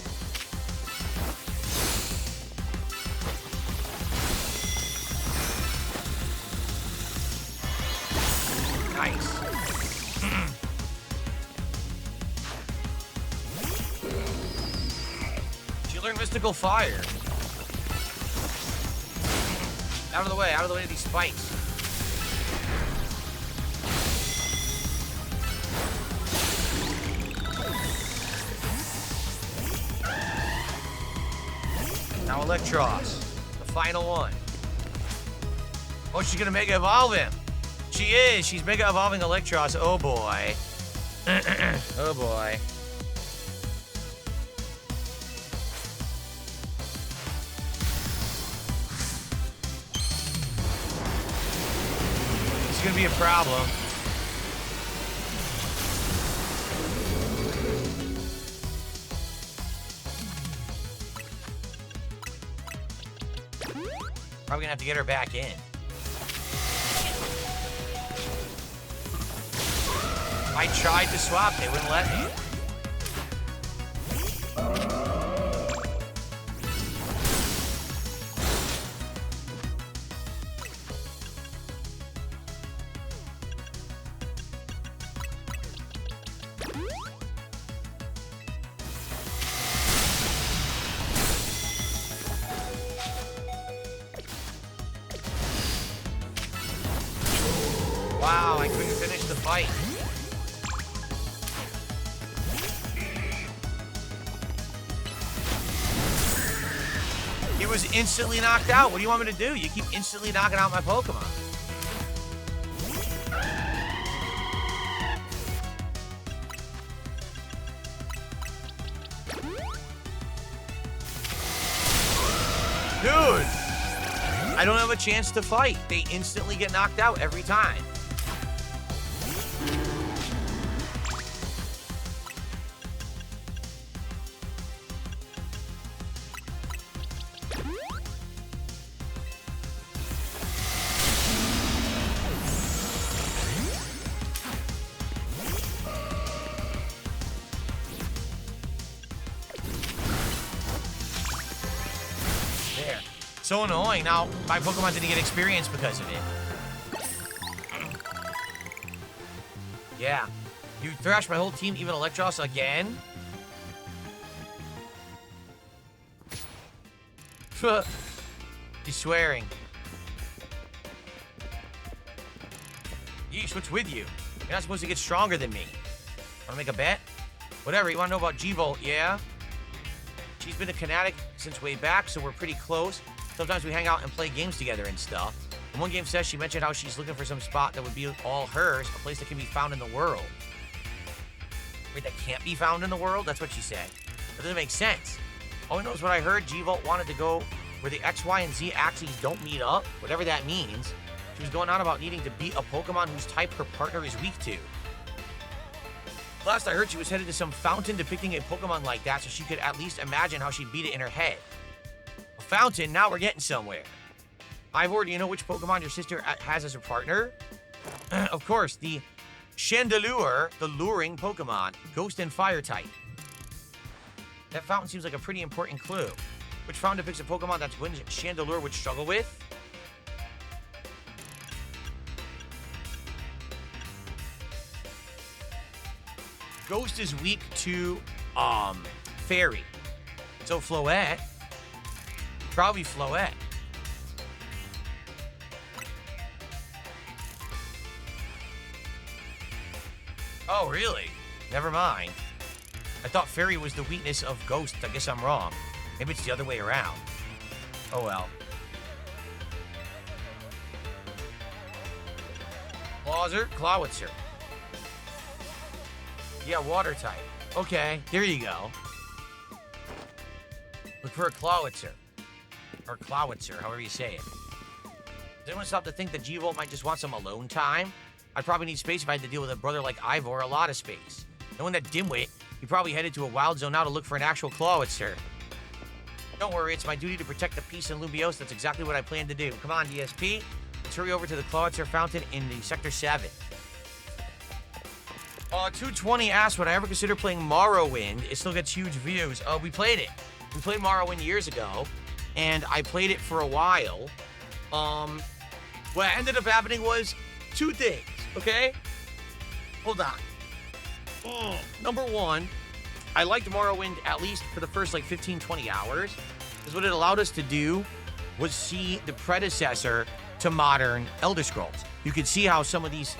Nice. She learned Mystical Fire. Out of the way of these spikes. Now Electros, the final one. Oh, she's gonna Mega Evolve him. She is. She's Mega Evolving Electros. Oh boy. Oh boy. It's gonna be a problem. Probably gonna have to get her back in. I tried to swap, they wouldn't let me. Wow, I couldn't finish the fight. He was instantly knocked out. What do you want me to do? You keep instantly knocking out my Pokemon. Dude! I don't have a chance to fight. They instantly get knocked out every time. There. So annoying. Now, my Pokemon didn't get experience because of it. Yeah. You thrashed my whole team, even Electros, again? He's swearing. Yeesh, what's with you? You're not supposed to get stronger than me. Wanna make a bet? Whatever, you wanna know about G-Volt, yeah? She's been a Kinetic since way back, so we're pretty close. Sometimes we hang out and play games together and stuff. And one game says she mentioned how she's looking for some spot that would be all hers, a place that can be found in the world. Wait, that can't be found in the world? That's what she said. That doesn't make sense. All I know is what I heard, G-Volt wanted to go where the X, Y, and Z axes don't meet up, whatever that means. She was going on about needing to beat a Pokemon whose type her partner is weak to. Last I heard, she was headed to some fountain depicting a Pokemon like that so she could at least imagine how she'd beat it in her head. A fountain? Now we're getting somewhere. Ivor, do you know which Pokemon your sister has as her partner? Of course, the Chandelure, the luring Pokemon, Ghost and Fire type. That fountain seems like a pretty important clue. Which fountain depicts a Pokemon that's when Chandelure would struggle with? Ghost is weak to, Fairy. So Floette. Probably Floette. Oh, really? Never mind. I thought Fairy was the weakness of Ghost. I guess I'm wrong. Maybe it's the other way around. Oh, well. Clawitzer. Yeah, water type. Okay, there you go. Look for a Clawitzer. Or Klowitzer, however you say it. Does anyone stop to think that G-Volt might just want some alone time? I'd probably need space if I had to deal with a brother like Ivor, a lot of space. Knowing that dimwit, he probably headed to a wild zone now to look for an actual Klowitzer. Don't worry, it's my duty to protect the peace in Lubios. That's exactly what I plan to do. Come on, DSP. Let's hurry over to the Klowitzer fountain in the Sector 7. 220 asked, would I ever consider playing Morrowind? It still gets huge views. We played it. We played Morrowind years ago, and I played it for a while. What ended up happening was 2 things, okay? Hold on. Number one, I liked Morrowind at least for the first, 15, 20 hours. Because what it allowed us to do was see the predecessor to modern Elder Scrolls. You could see how some of these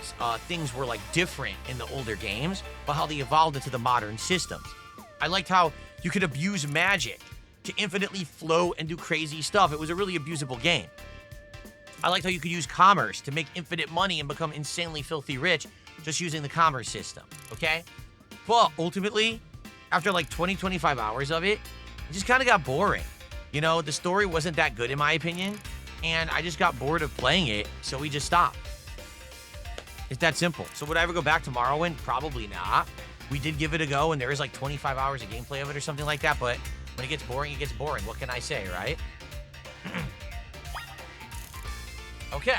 things were, different in the older games, but how they evolved into the modern systems. I liked how you could abuse magic to infinitely flow and do crazy stuff. It was a really abusable game. I liked how you could use commerce to make infinite money and become insanely filthy rich just using the commerce system, okay? But ultimately, after 20, 25 hours of it, it just kind of got boring. You know, the story wasn't that good in my opinion, and I just got bored of playing it, so we just stopped. It's that simple. So would I ever go back to Morrowind? Probably not. We did give it a go, and there is 25 hours of gameplay of it or something like that, but when it gets boring, it gets boring. What can I say, right? Okay.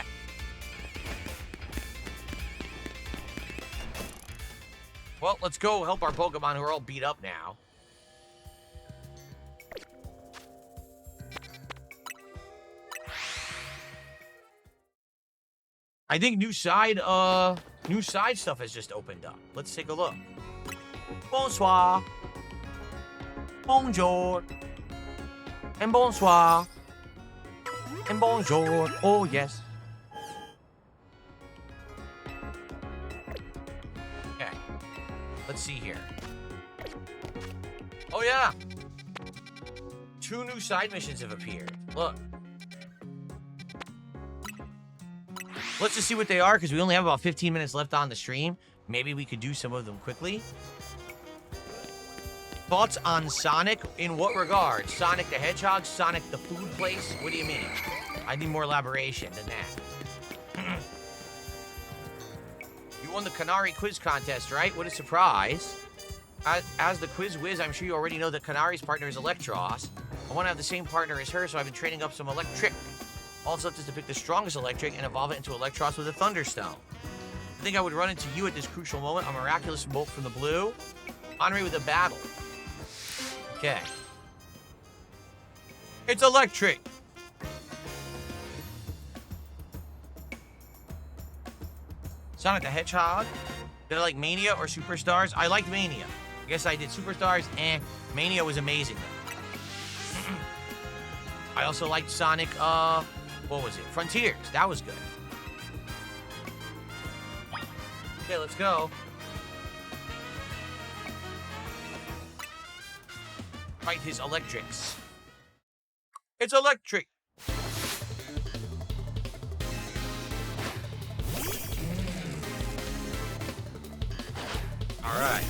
Well, let's go help our Pokemon who are all beat up now. I think new side stuff has just opened up. Let's take a look. Bonsoir. Bonjour. And bonsoir. And bonjour. Oh, yes. Okay. Let's see here. Oh, yeah. 2 new side missions have appeared. Look. Let's just see what they are, because we only have about 15 minutes left on the stream. Maybe we could do some of them quickly. Thoughts on Sonic? In what regard? Sonic the Hedgehog? Sonic the food place? What do you mean? I need more elaboration than that. You won the Canary quiz contest, right? What a surprise. As the quiz whiz, I'm sure you already know that Canary's partner is Electros. I want to have the same partner as her, so I've been training up some electric. All it's left is to pick the strongest electric and evolve it into Electros with a Thunderstone. I think I would run into you at this crucial moment. A miraculous bolt from the blue. Honor me with a battle. Okay. It's electric. Sonic the Hedgehog. Did I like Mania or Superstars? I liked Mania. I guess I did Superstars. Mania was amazing though. I also liked Sonic, what was it? Frontiers. That was good. Okay, let's go. Fight his electrics. It's electric. All right.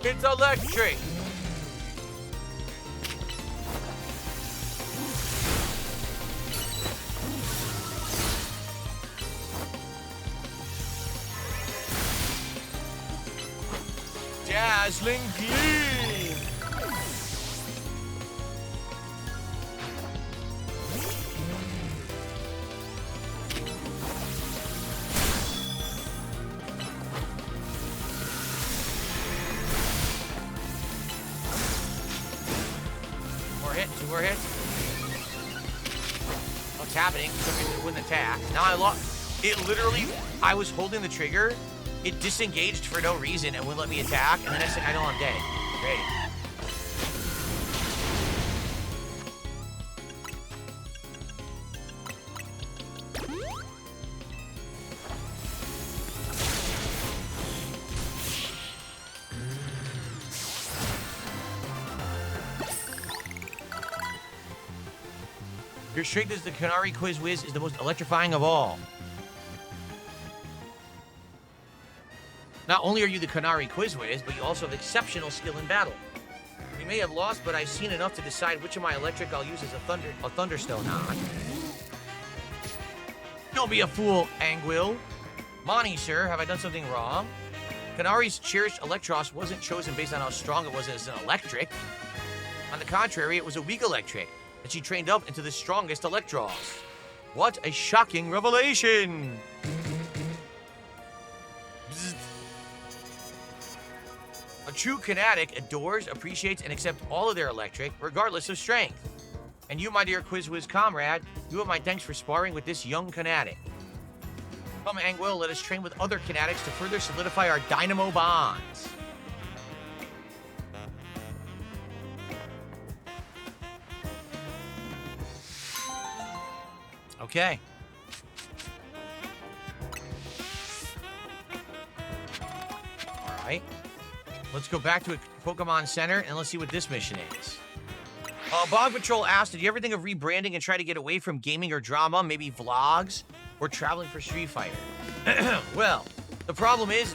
It's electric. Dazzling gleam. Two more hits. What's happening? Something wouldn't attack. Now I lost. It literally, I was holding the trigger. It disengaged for no reason and wouldn't let me attack. And the next thing I know, I'm dead. Great. Your strength as the Canary Quiz Whiz is the most electrifying of all. Not only are you the Canary Quiz Whiz, but you also have exceptional skill in battle. We may have lost, but I've seen enough to decide which of my electric I'll use as a Thunderstone on. Don't be a fool, Angwil. Monty, sir, have I done something wrong? Canary's cherished Electros wasn't chosen based on how strong it was as an electric. On the contrary, it was a weak electric that she trained up into the strongest Electros. What a shocking revelation! Bzz. A true Kinetic adores, appreciates, and accepts all of their electric, regardless of strength. And you, my dear Quiz Whiz comrade, you have my thanks for sparring with this young Kinetic. Come, Angwil, let us train with other Kinetics to further solidify our dynamo bonds. Okay. All right. Let's go back to a Pokemon Center and let's see what this mission is. Bog Patrol asked, did you ever think of rebranding and try to get away from gaming or drama, maybe vlogs, or traveling for Street Fighter? Well, the problem is,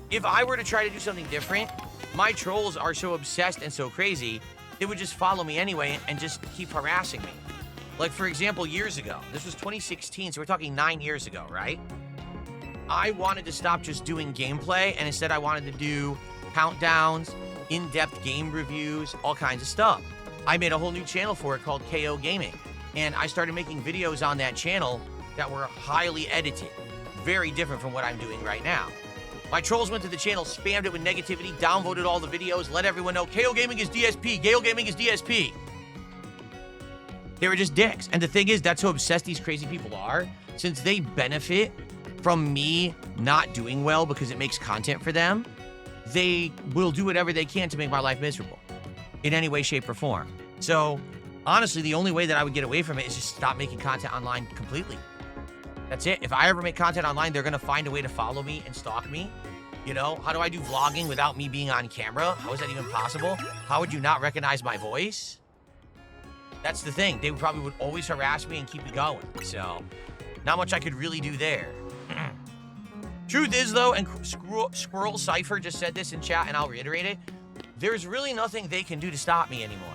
if I were to try to do something different, my trolls are so obsessed and so crazy, they would just follow me anyway and just keep harassing me. Like, for example, years ago, this was 2016, so we're talking 9 years ago, right? I wanted to stop just doing gameplay, and instead I wanted to do countdowns, in-depth game reviews, all kinds of stuff. I made a whole new channel for it called KO Gaming, and I started making videos on that channel that were highly edited, very different from what I'm doing right now. My trolls went to the channel, spammed it with negativity, downvoted all the videos, let everyone know KO Gaming is DSP, KO Gaming is DSP. They were just dicks. And the thing is, that's how obsessed these crazy people are. Since they benefit from me not doing well because it makes content for them, they will do whatever they can to make my life miserable in any way, shape, or form. So, honestly, the only way that I would get away from it is just stop making content online completely. That's it. If I ever make content online, they're going to find a way to follow me and stalk me. You know, how do I do vlogging without me being on camera? How is that even possible? How would you not recognize my voice? That's the thing. They probably would always harass me and keep me going. So, not much I could really do there. Truth is, though, and Squirrel Cypher just said this in chat, and I'll reiterate it, there's really nothing they can do to stop me anymore.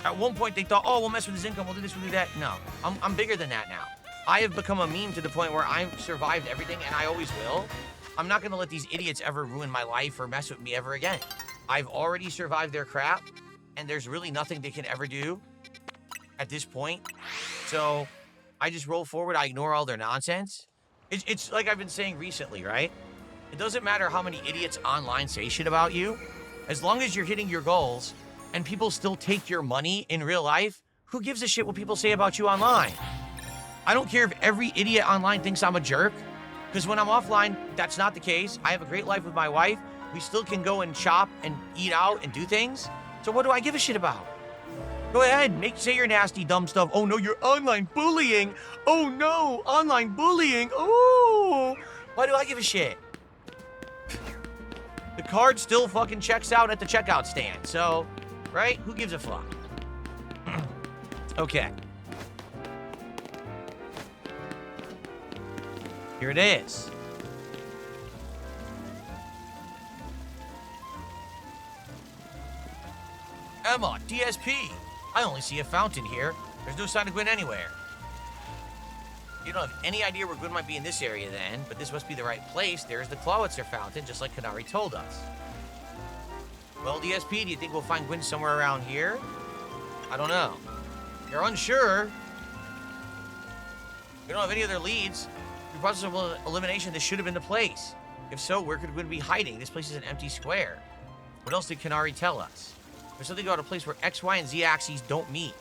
At one point, they thought, oh, we'll mess with his income, we'll do this, we'll do that. No, I'm bigger than that now. I have become a meme to the point where I've survived everything, and I always will. I'm not going to let these idiots ever ruin my life or mess with me ever again. I've already survived their crap, and there's really nothing they can ever do at this point. So I just roll forward. I ignore all their nonsense. It's like I've been saying recently, right? It doesn't matter how many idiots online say shit about you. As long as you're hitting your goals and people still take your money in real life, who gives a shit what people say about you online? I don't care if every idiot online thinks I'm a jerk, because when I'm offline, that's not the case. I have a great life with my wife. We still can go and shop and eat out and do things. So what do I give a shit about? Go ahead, say your nasty, dumb stuff. Oh no, you're online bullying. Oh no, online bullying. Oh, why do I give a shit? The card still fucking checks out at the checkout stand. So, right? Who gives a fuck? Okay. Here it is. Emma, DSP. I only see a fountain here. There's no sign of Gwyn anywhere. You don't have any idea where Gwyn might be in this area then, but this must be the right place. There's the Clawitzer fountain, just like Kanari told us. Well, DSP, do you think we'll find Gwyn somewhere around here? I don't know. You're unsure. We don't have any other leads. Through process of elimination, this should have been the place. If so, where could Gwyn be hiding? This place is an empty square. What else did Kanari tell us? There's something about a place where X, Y, and Z axes don't meet.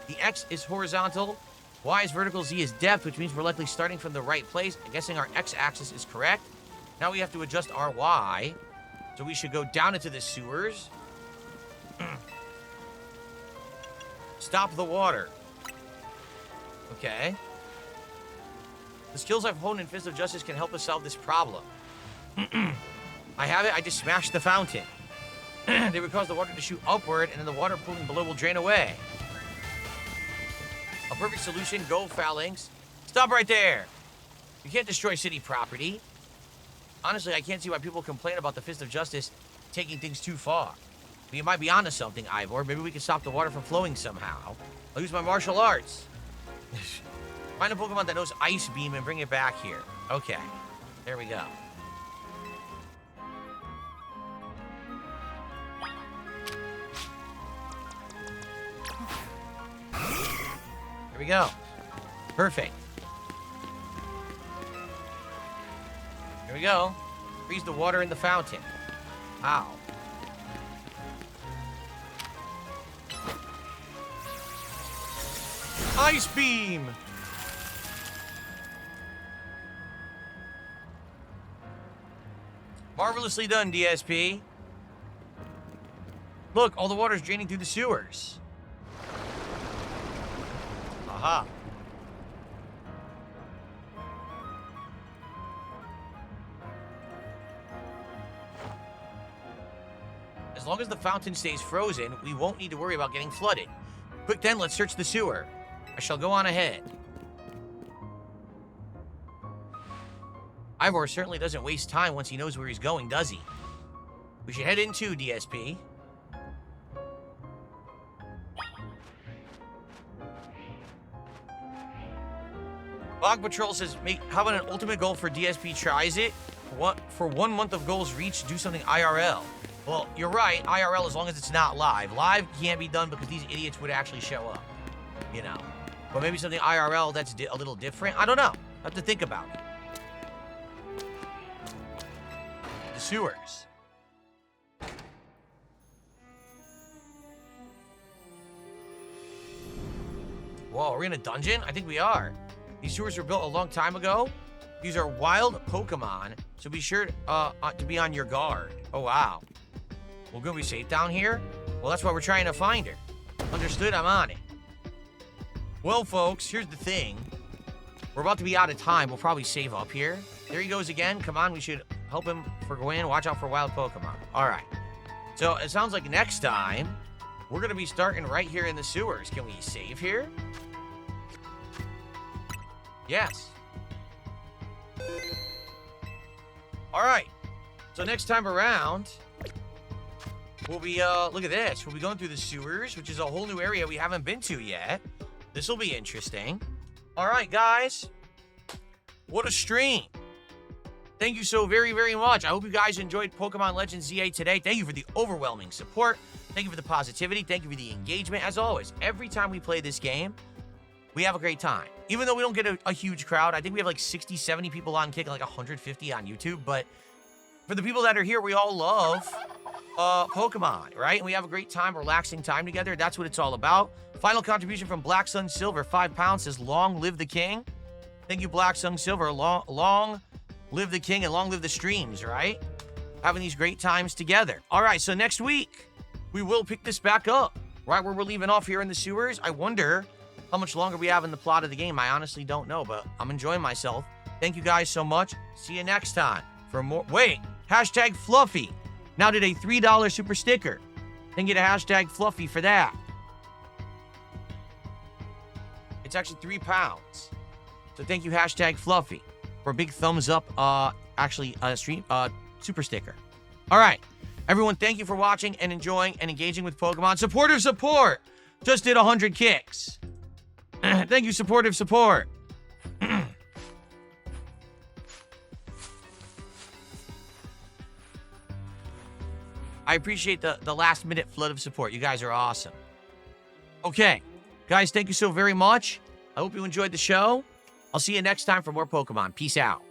The X is horizontal, Y is vertical, Z is depth, which means we're likely starting from the right place. I'm guessing our X axis is correct. Now we have to adjust our Y. So we should go down into the sewers. Stop the water. Okay. The skills I've honed in Fist of Justice can help us solve this problem. I have it. I just smashed the fountain. They would cause the water to shoot upward, and then the water pooling below will drain away. Perfect solution. Go, Phalanx. Stop right there. You can't destroy city property. Honestly, I can't see why people complain about the Fist of Justice taking things too far. But you might be onto something, Ivor. Maybe we can stop the water from flowing somehow. I'll use my martial arts. Find a Pokemon that knows Ice Beam and bring it back here. Okay. There we go. There we go. Perfect. Here we go. Freeze the water in the fountain. Ow. Ice Beam! Marvelously done, DSP. Look, all the water's draining through the sewers. Aha. As long as the fountain stays frozen, we won't need to worry about getting flooded. Quick then, let's search the sewer. I shall go on ahead. Ivor certainly doesn't waste time once he knows where he's going, does he? We should head in too, DSP. Bog Patrol says, how about an ultimate goal for DSP tries it? For 1 month of goals reached, do something IRL. Well, you're right, IRL as long as it's not live. Live can't be done because these idiots would actually show up, you know. But maybe something IRL that's a little different. I don't know. I have to think about it. The sewers. Whoa, are we in a dungeon? I think we are. These sewers were built a long time ago. These are wild Pokemon, so be sure to be on your guard. Oh, wow. We're going to be safe down here? Well, that's why we're trying to find her. Understood? I'm on it. Well, folks, here's the thing. We're about to be out of time. We'll probably save up here. There he goes again. Come on, we should help him for Gwen. Watch out for wild Pokemon. All right. So it sounds like next time, we're going to be starting right here in the sewers. Can we save here? Yes. All right. So next time around, we'll be, look at this. We'll be going through the sewers, which is a whole new area we haven't been to yet. This will be interesting. All right, guys. What a stream. Thank you so very, very much. I hope you guys enjoyed Pokemon Legends ZA today. Thank you for the overwhelming support. Thank you for the positivity. Thank you for the engagement. As always, every time we play this game, we have a great time. Even though we don't get a huge crowd, I think we have like 60, 70 people on Kick, like 150 on YouTube. But for the people that are here, we all love Pokemon, right? And we have a great time, relaxing time together. That's what it's all about. Final contribution from Black Sun Silver, £5, says, long live the king. Thank you, Black Sun Silver. Long live the king and long live the streams, right? Having these great times together. All right, so next week, we will pick this back up, right where we're leaving off here in the sewers. I wonder how much longer we have in the plot of the game. I honestly don't know, but I'm enjoying myself. Thank you guys so much. See you next time for more. Wait, hashtag Fluffy now did a $3 super sticker. Then get a hashtag Fluffy for that. It's actually £3. So thank you, hashtag Fluffy, for a big thumbs up, super sticker. All right, everyone, thank you for watching and enjoying and engaging with Pokemon. Supportive support just did 100 kicks. Thank you, supportive support. I appreciate the last minute flood of support. You guys are awesome. Okay, guys, thank you so very much. I hope you enjoyed the show. I'll see you next time for more Pokemon. Peace out.